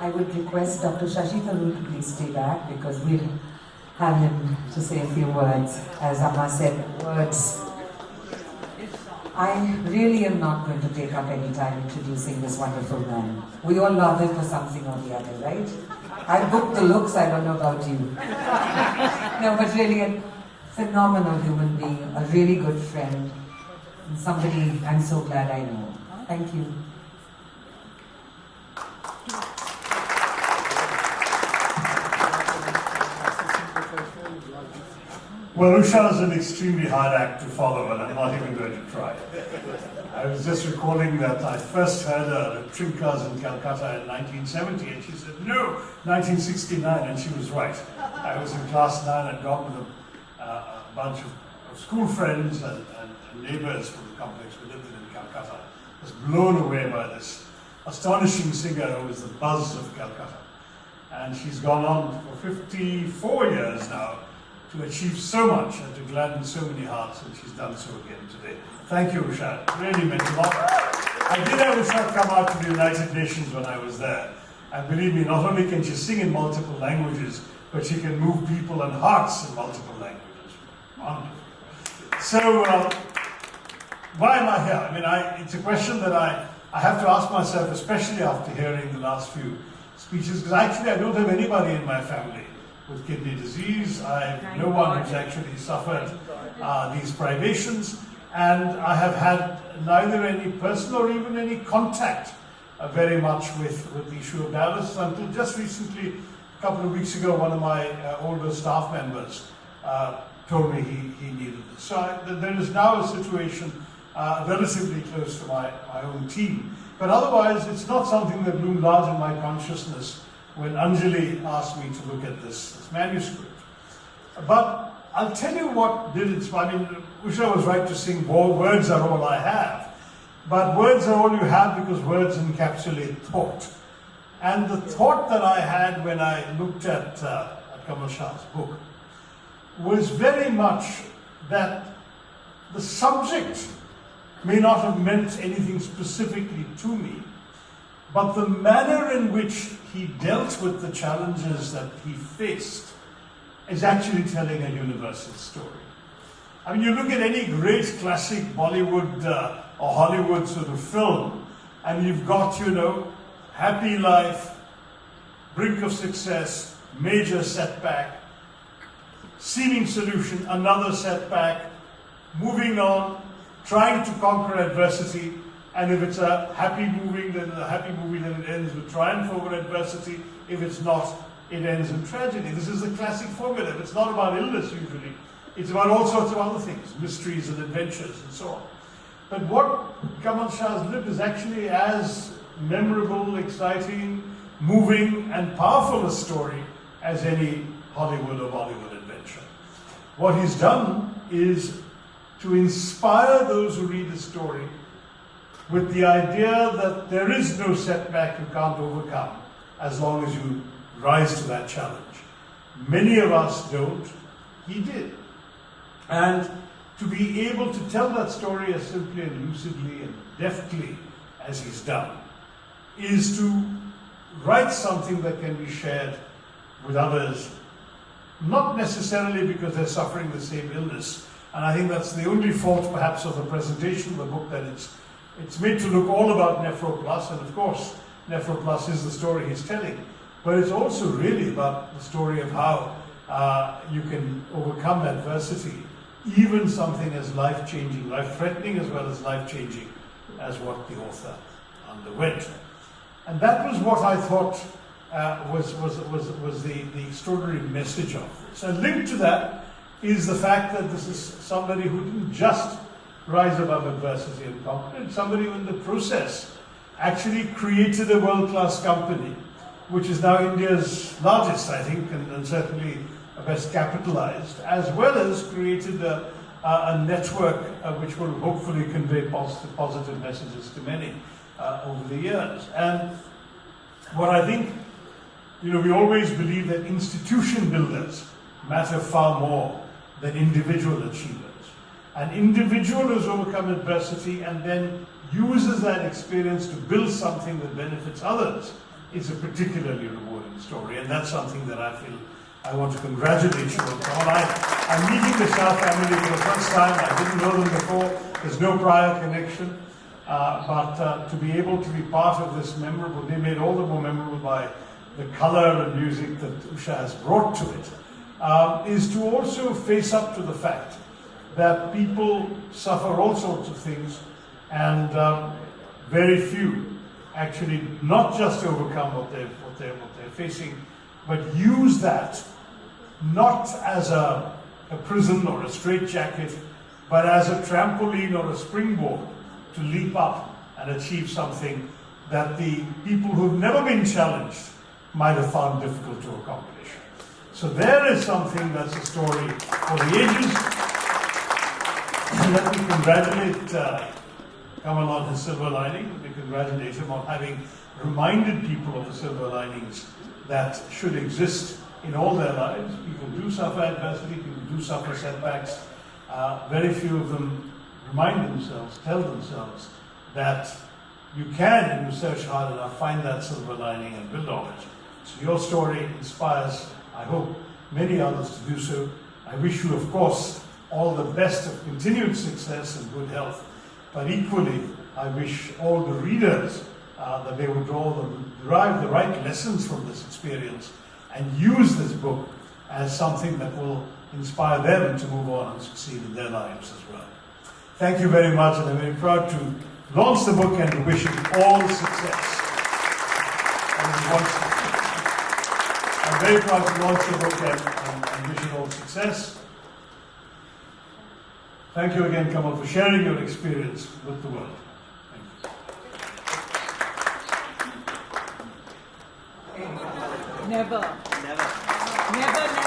I would request Dr. Shashi Tharoor to please stay back because we'll have him to say a few words. As Amma said, words. I really am not going to take up any time introducing this wonderful man. We all love him for something or the other, right? I booked the looks, I don't know about you. No, but really a phenomenal human being, a really good friend, and somebody I'm so glad I know. Thank you. Well, Usha is an extremely hard act to follow, and I'm not even going to try. I was just recalling that I first heard her at Trinkas in Calcutta in 1970, and she said, no, 1969, and she was right. I was in class 9 and gone with a bunch of school friends and neighbors from the complex we lived in Calcutta. I was blown away by this astonishing singer who was the buzz of Calcutta. And she's gone on for 54 years now to achieve so much and to gladden so many hearts, and she's done so again today. Thank you, Usha. It really meant a lot. I did have Usha come out to the United Nations when I was there. And believe me, not only can she sing in multiple languages, but she can move people and hearts in multiple languages. Wonderful. So, why am I here? I mean, it's a question that I have to ask myself, especially after hearing the last few speeches, because actually I don't have anybody in my family with kidney disease. I have no one who's actually suffered these privations, and I have had neither any personal or even any contact very much with the issue of dialysis until just recently, a couple of weeks ago, one of my older staff members told me he needed this. So there is now a situation relatively close to my own team. But otherwise, it's not something that loomed large in my consciousness when Anjali asked me to look at this manuscript. But I'll tell you what did it. I mean, Usha was right to sing, words are all I have. But words are all you have because words encapsulate thought. And the thought that I had when I looked at Kamal Shah's book was very much that the subject may not have meant anything specifically to me, but the manner in which he dealt with the challenges that he faced is actually telling a universal story. I mean, you look at any great classic Bollywood or Hollywood sort of film, and you've got, happy life, brink of success, major setback, seeming solution, another setback, moving on, trying to conquer adversity, and if it's a happy movie, then it ends with triumph over adversity. If it's not, it ends in tragedy. This is the classic formula. It's not about illness usually. It's about all sorts of other things, mysteries and adventures and so on. But what Kamal Shah's lived is actually as memorable, exciting, moving and powerful a story as any Hollywood or Bollywood adventure. What he's done is to inspire those who read the story with the idea that there is no setback you can't overcome as long as you rise to that challenge. Many of us don't. He did. And to be able to tell that story as simply and lucidly and deftly as he's done is to write something that can be shared with others, not necessarily because they're suffering the same illness. And I think that's the only fault perhaps of the presentation of the book, that it's made to look all about Nephro+, and of course Nephro+ is the story he's telling, but it's also really about the story of how you can overcome adversity, even something as life-changing, life-threatening as well as life-changing as what the author underwent. And that was what I thought was the extraordinary message of this. And linked to that is the fact that this is somebody who didn't just rise above adversity and conquer it, somebody who in the process actually created a world-class company, which is now India's largest, I think, and certainly best capitalized, as well as created a network which will hopefully convey positive messages to many over the years. And what I think, we always believe that institution builders matter far more than individual achievers. An individual who's overcome adversity and then uses that experience to build something that benefits others is a particularly rewarding story, and that's something that I feel I want to congratulate you on. I'm meeting the Shah family for the first time. I didn't know them before. There's no prior connection. But to be able to be part of this memorable, they made all the more memorable by the color and music that Usha has brought to it, is to also face up to the fact that people suffer all sorts of things, and very few actually not just overcome what they're facing, but use that not as a prison or a straitjacket, but as a trampoline or a springboard to leap up and achieve something that the people who've never been challenged might have found difficult to accomplish. So there is something that's a story for the ages. Let me congratulate Kamal on his silver lining. Let me congratulate him on having reminded people of the silver linings that should exist in all their lives. People do suffer adversity, people do suffer setbacks. Very few of them remind themselves, tell themselves that you can, if you search hard enough, find that silver lining and build on it. So your story inspires, I hope, many others to do so. I wish you, of course, all the best of continued success and good health. But equally, I wish all the readers that they would derive the right lessons from this experience and use this book as something that will inspire them to move on and succeed in their lives as well. Thank you very much, and I'm very proud to launch the book and to wish it all success. I'm very proud to launch the book and wish it all success. Thank you again, Kamal, for sharing your experience with the world. Thank you. Never. Never. Never.